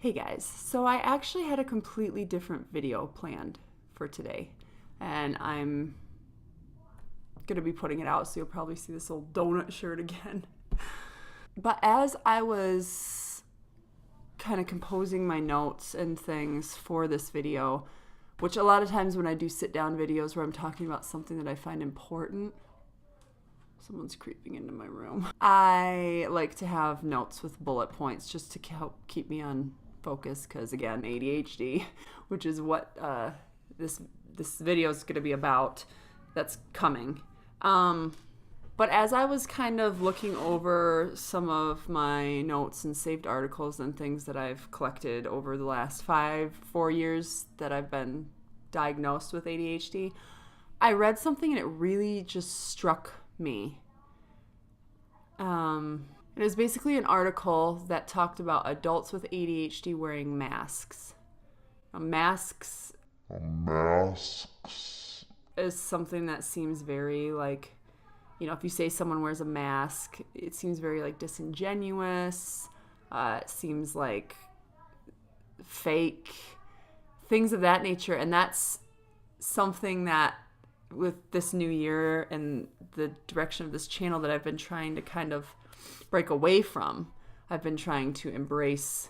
Hey guys, so I actually had a completely different video planned for today, and I'm gonna be putting it out, so you'll probably see this old donut shirt again. But as I was kind of composing my notes and things for this video, which a lot of times when I do sit down videos where I'm talking about something that I find important, someone's creeping into my room, I like to have notes with bullet points just to help keep me on focus, because again, ADHD, which is what this video is going to be about, that's coming. But as I was kind of looking over some of my notes and saved articles and things that I've collected over the last 4 years that I've been diagnosed with ADHD, I read something and it really just struck me. It was basically an article that talked about adults with ADHD wearing masks. Masks is something that seems very if you say someone wears a mask, it seems very disingenuous. It seems like fake, things of that nature. And that's something that with this new year and the direction of this channel that I've been trying to kind of break away from. I've been trying to embrace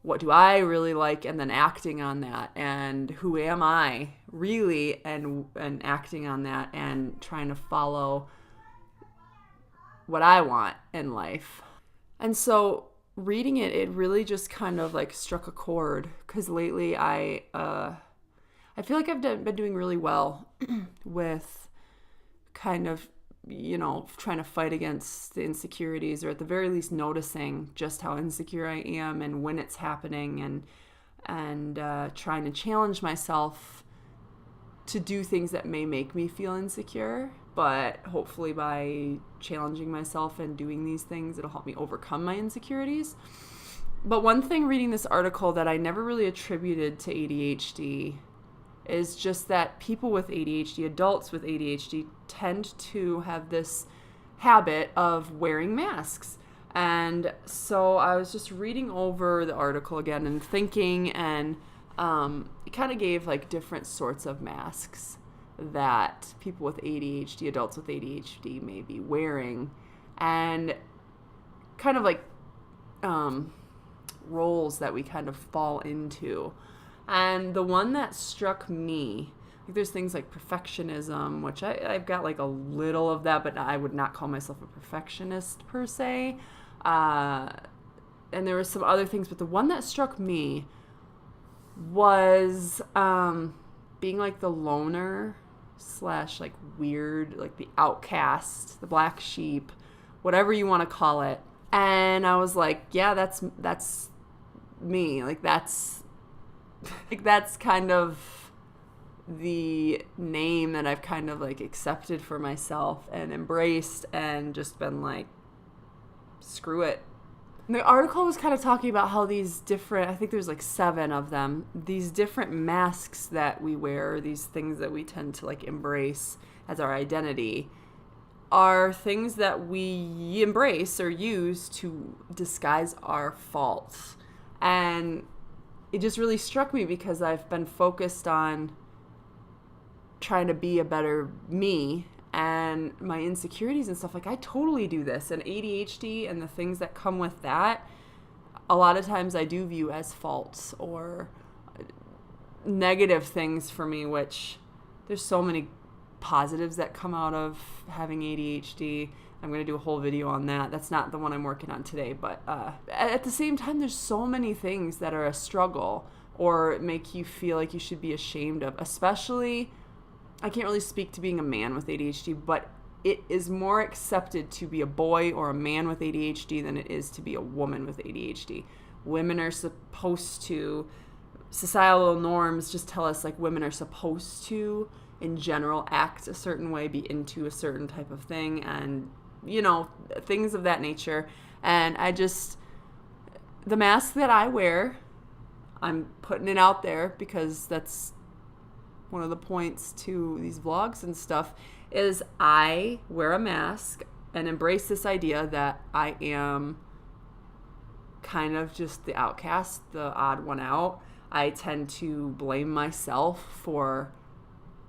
what do I really like and then acting on that, and who am I really, and acting on that and trying to follow what I want in life. And so reading it really just kind of struck a chord, because lately I feel like I've been doing really well with kind of trying to fight against the insecurities, or at the very least noticing just how insecure I am and when it's happening, and trying to challenge myself to do things that may make me feel insecure. But hopefully by challenging myself and doing these things, it'll help me overcome my insecurities. But one thing reading this article that I never really attributed to ADHD is just that people with ADHD, adults with ADHD, tend to have this habit of wearing masks. And so I was just reading over the article again and thinking, and it kind of gave different sorts of masks that people with ADHD, adults with ADHD, may be wearing, and kind of roles that we kind of fall into. And the one that struck me, there's things like perfectionism, which I've got a little of that, but I would not call myself a perfectionist per se. And there were some other things, but the one that struck me was being the loner / weird, the outcast, the black sheep, whatever you want to call it. And I was like, yeah, that's me. That's kind of the name that I've kind of accepted for myself and embraced, and just been screw it. And the article was kind of talking about how these different, I think there's 7 of them, these different masks that we wear, these things that we tend to embrace as our identity, are things that we embrace or use to disguise our faults. And it just really struck me, because I've been focused on trying to be a better me, and my insecurities and stuff. I totally do this, and ADHD and the things that come with that, a lot of times I do view as faults or negative things for me, which there's so many positives that come out of having ADHD. I'm going to do a whole video on that. That's not the one I'm working on today, but at the same time, there's so many things that are a struggle or make you feel like you should be ashamed of. Especially, I can't really speak to being a man with ADHD, but it is more accepted to be a boy or a man with ADHD than it is to be a woman with ADHD. Women are supposed to, societal norms just tell us women are supposed to, in general, act a certain way, be into a certain type of thing, and things of that nature. And the mask that I wear, I'm putting it out there because that's one of the points to these vlogs and stuff, is I wear a mask and embrace this idea that I am kind of just the outcast, the odd one out. I tend to blame myself for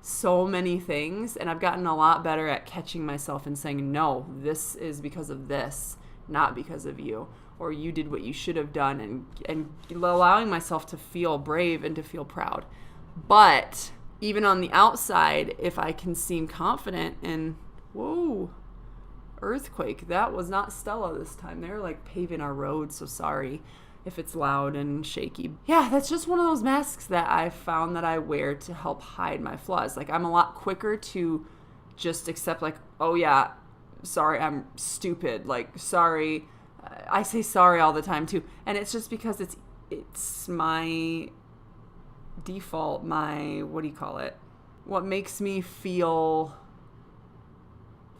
so many things, and I've gotten a lot better at catching myself and saying, no, this is because of this, not because of you, or you did what you should have done, and allowing myself to feel brave and to feel proud. But even on the outside, if I can seem confident and, whoa, earthquake, that was not Stella this time. They're like paving our road, so sorry if it's loud and shaky. Yeah, that's just one of those masks that I found that I wear to help hide my flaws. Like, I'm a lot quicker to just accept, like, oh yeah, sorry, I'm stupid. Like, sorry. I say sorry all the time too. And it's just because it's my default, my, what do you call it? What makes me feel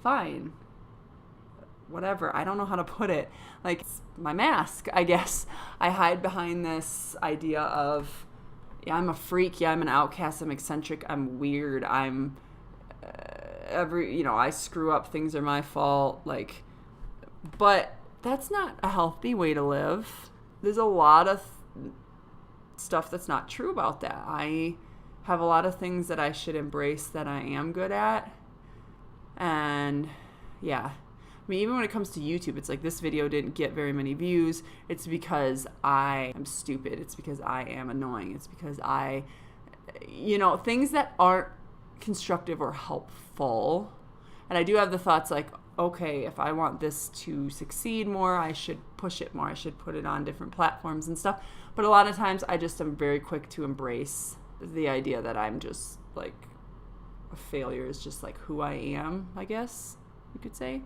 fine. Whatever. I don't know how to put it. Like, it's my mask, I guess. I hide behind this idea of, yeah, I'm a freak. Yeah, I'm an outcast. I'm eccentric. I'm weird. I'm I screw up. Things are my fault. Like, but that's not a healthy way to live. There's a lot of stuff that's not true about that. I have a lot of things that I should embrace that I am good at. And yeah. I mean, even when it comes to YouTube, it's like, this video didn't get very many views. It's because I am stupid. It's because I am annoying. It's because things that aren't constructive or helpful. And I do have the thoughts like, okay, if I want this to succeed more, I should push it more. I should put it on different platforms and stuff. But a lot of times I just am very quick to embrace the idea that I'm just like, a failure is just like who I am, I guess you could say.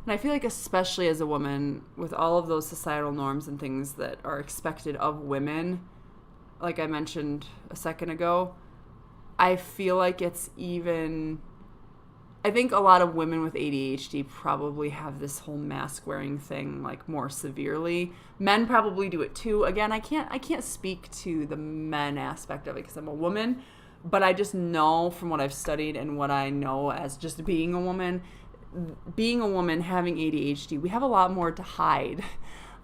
And I feel like, especially as a woman, with all of those societal norms and things that are expected of women, like I mentioned a second ago, I feel like it's even... I think a lot of women with ADHD probably have this whole mask wearing thing like more severely. Men probably do it too. Again, I can't speak to the men aspect of it because I'm a woman, but I just know from what I've studied and what I know as just being a woman, having ADHD, we have a lot more to hide.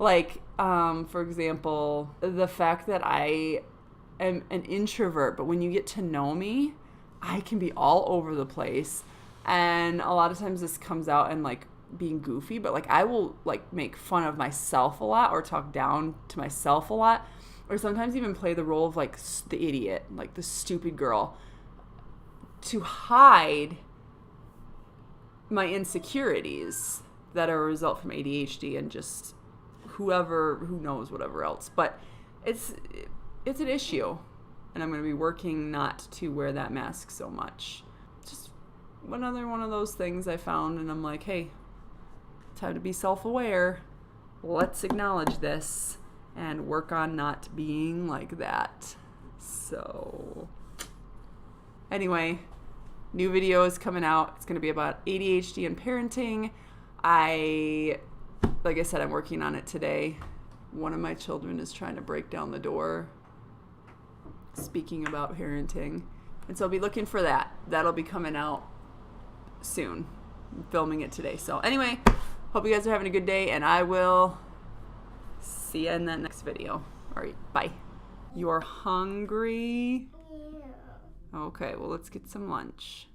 Like, for example, the fact that I am an introvert, but when you get to know me, I can be all over the place. And a lot of times this comes out in like being goofy, but like I will like make fun of myself a lot or talk down to myself a lot, or sometimes even play the role of like the idiot, like the stupid girl, to hide my insecurities that are a result from ADHD and just who knows whatever else. But it's an issue, and I'm going to be working not to wear that mask so much. Just another one of those things I found, and I'm like, hey, time to be self-aware. Let's acknowledge this and work on not being like that. So anyway, new video is coming out. It's going to be about ADHD and parenting. Like I said, I'm working on it today. One of my children is trying to break down the door, speaking about parenting. And so I'll be looking for that. That'll be coming out soon. I'm filming it today. So anyway, hope you guys are having a good day, and I will see you in that next video. All right, bye. You're hungry? Yeah. Okay, well, let's get some lunch.